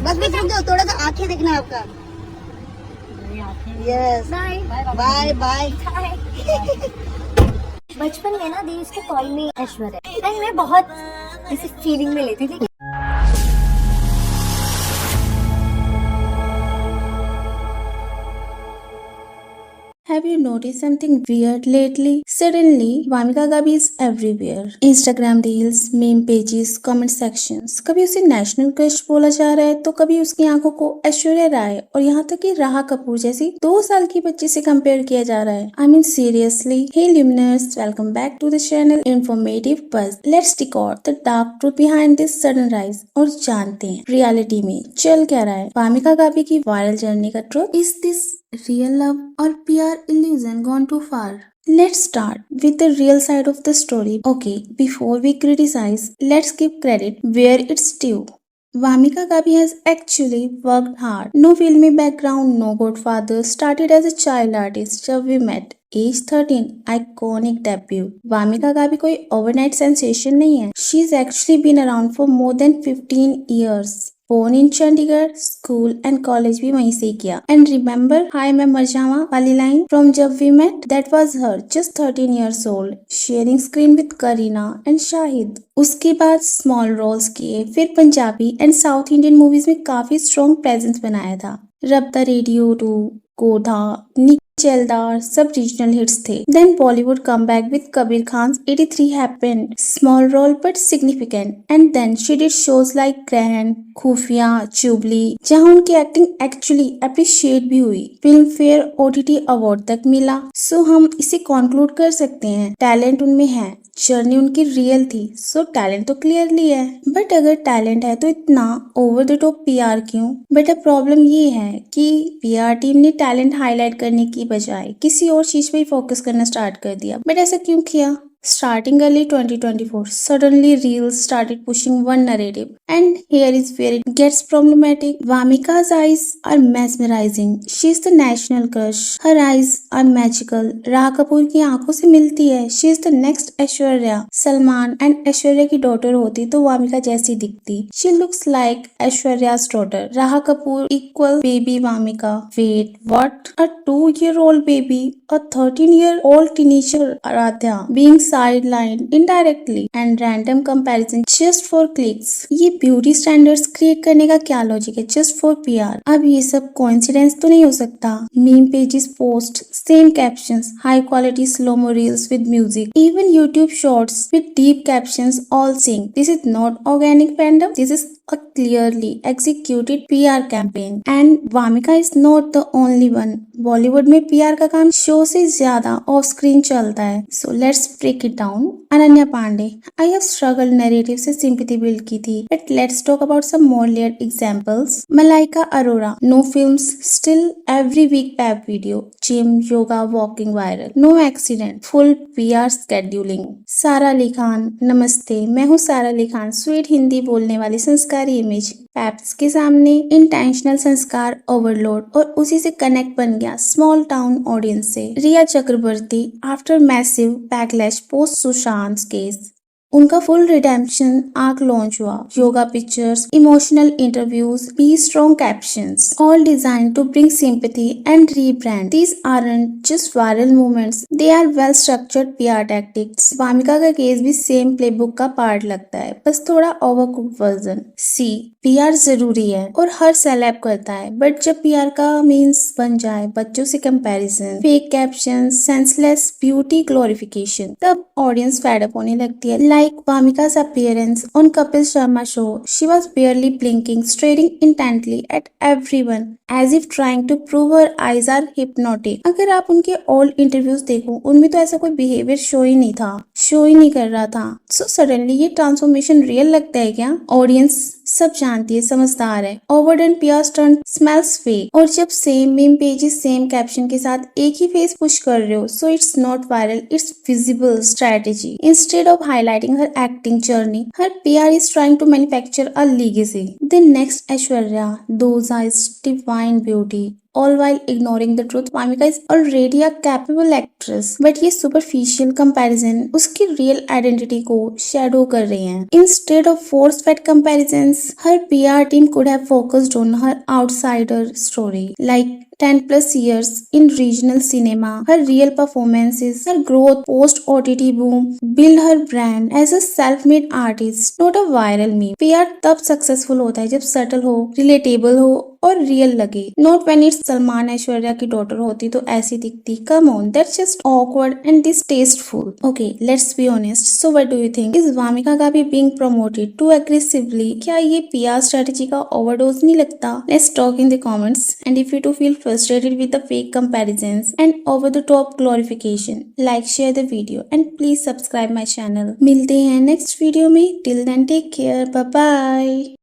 बस बस रुक जाओ, थोड़ा सा आंखें देखना है आपका। Yes, bye bye. बचपन में ना they used to call me Aishwarya and मैं बहुत ऐसी फीलिंग में लेती थी। Have you noticed something weird lately? Suddenly, Vamika Gabi is everywhere. Instagram reels, meme pages, comment sections. कभी उसे नेशनल क्रश बोला जा रहा है तो कभी उसकी आंखों को ऐश्वर्या राय और यहाँ तक कि राहा कपूर जैसी 2 साल की बच्ची से कंपेयर किया जा रहा है। I mean seriously. Hey luminers, welcome back to the channel Informative Buzz. Let's decode the dark truth behind this sudden rise और जानते हैं रियलिटी में चल क्या रहा है। वामिका गाबी की वायरल जर्नी का truth. Is this real love or PR illusion gone too far? Let's start with the real side of the story. Okay, before we criticize, let's give credit where it's due. Vamika Gabi has actually worked hard. No filmy background, no godfather. Started as a child artist जब we met. Age 13, iconic debut. Vamika Gabi कोई overnight sensation नहीं है. She's actually been around for more than 15 years. Born in Chandigarh, school and college भी वहीं से किया. And remember, हाय मैं मर जावा वाली line from जब we met, that was her, just 13 years old, sharing screen with Kareena and Shahid. उसके बाद स्मॉल रोल्स किए, फिर Punjabi and South Indian movies में काफी स्ट्रॉन्ग प्रेजेंस बनाया था. रब द रेडियो टू, गोधा, चेलदार सब रीजनल हिट्स थे. Then Bollywood come back with Kabir Khan's 83 happened. Small role but significant. And then she did shows like grand, Khufiya, Jubilee, जहां उनकी एक्टिंग एक्चुअली अप्रिशिएट भी हुई. फिल्म फेयर OTT अवार्ड तक मिला. सो हम इसे कंक्लूड कर सकते हैं टैलेंट उनमें है, जर्नी उनकी रियल थी. सो टैलेंट तो क्लियरली है. बट अगर टैलेंट है तो इतना ओवर द टॉप PR क्यों? बट अब प्रॉब्लम ये है कि PR टीम ने टैलेंट हाईलाइट करने की बजाय किसी और चीज पे ही फोकस करना स्टार्ट कर दिया. बट ऐसा क्यों किया? Starting early 2024, suddenly reels started pushing one narrative. And here is where it gets problematic. Vamika's eyes are mesmerizing. She is the national crush. Her eyes are magical. राहा कपूर की आंखों से मिलती है. She is the next Aishwarya. Salman and Aishwarya की daughter होती तो वामिका जैसी दिखती. She looks like Aishwarya's daughter. Raha Kapoor equal baby Vamika. Wait, what? A 2-year-old baby, a 13-year-old teenager Aaradhya being sidelined indirectly and random comparison just for clicks. ये ब्यूटी स्टैंडर्ड्स क्रिएट करने का क्या logic है? Just for PR. अब ये सब कोइंसिडेंस तो नहीं हो सकता. Meme pages post same captions, high quality slomo reels with music, even YouTube shorts with deep captions all saying this is not organic fandom, this is a clearly executed PR campaign. And Vamika is not the only one. Bollywood में PR का काम show से ज्यादा of screen चलता है. So let's break it down. Ananya Pandey, I have struggle narrative से sympathy build की थी. But let's talk about some more layered examples. Malaika Arora, no films, still every week pap video, gym, yoga, walking viral, no accident, full PR scheduling. Sara Ali Khan, नमस्ते, मैं हूँ सारा Ali Khan, sweet Hindi बोलने वाली संस्कारी इमेज. पैप्स के सामने इंटेंशनल संस्कार ओवरलोड और उसी से कनेक्ट बन गया स्मॉल टाउन ऑडियंस से. Riya Chakraborty, after massive backlash post Sushant case, उनका फुल रिडेम्पशन आर्क लॉन्च हुआ. Yoga pictures, emotional interviews, be strong captions, all designed to bring sympathy and rebrand. These aren't just viral movements, they are well structured PR tactics. Wamiqa का case भी same playbook का part लगता है, बस थोड़ा ओवरकुक्ड version. PR जरूरी है और हर सेलेब करता है, बट जब PR का मीन्स बन जाए बच्चों से comparison, fake caption, senseless beauty glorification, तब ऑडियंस फेड अप होने लगती है. Like Vamika's appearance on Kapil Sharma show, she was barely blinking, staring intently at everyone as if trying to prove her eyes are hypnotic. अगर आप उनके old interviews देखो, उनमें तो ऐसा कोई behavior शो ही नहीं था, शो ही नहीं कर रहा था. So suddenly ये ट्रांसफॉर्मेशन रियल लगता है क्या? ऑडियंस सब जानती है, समझदार है. Overdone PR stunt smells fake. और जब same meme pages same caption के साथ एक ही फेस पुश कर रहे हो, so it's not viral, it's visible strategy. Instead of highlighting her acting journey, her PR is trying to manufacture a legacy. The next Aishwarya, those eyes, divine beauty, all while ignoring the truth. Vamika is already a capable actress, but ये superficial comparison उसकी real identity को shadow कर रही हैं. Instead of force-fed comparisons, her PR team could have focused on her outsider story, like 10 plus years in regional cinema, her real performances, her growth post OTT boom, build her brand as a self-made artist, not a viral meme. PR तब successful होता है जब subtle हो, relatable हो और real लगे. Not when it's Salman Aishwarya की daughter होती तो ऐसी दिखती. Come on, that's just awkward and distasteful. Okay, let's be honest. So what do you think? Is Wamiqa गाबी being promoted too aggressively? क्या ये PR strategy का overdose नहीं लगता? Let's talk in the comments. And if you too feel frustrated with the fake comparisons and over the top glorification, like, share the video and please subscribe my channel. मिलते हैं next video में. Till then, take care. Bye bye.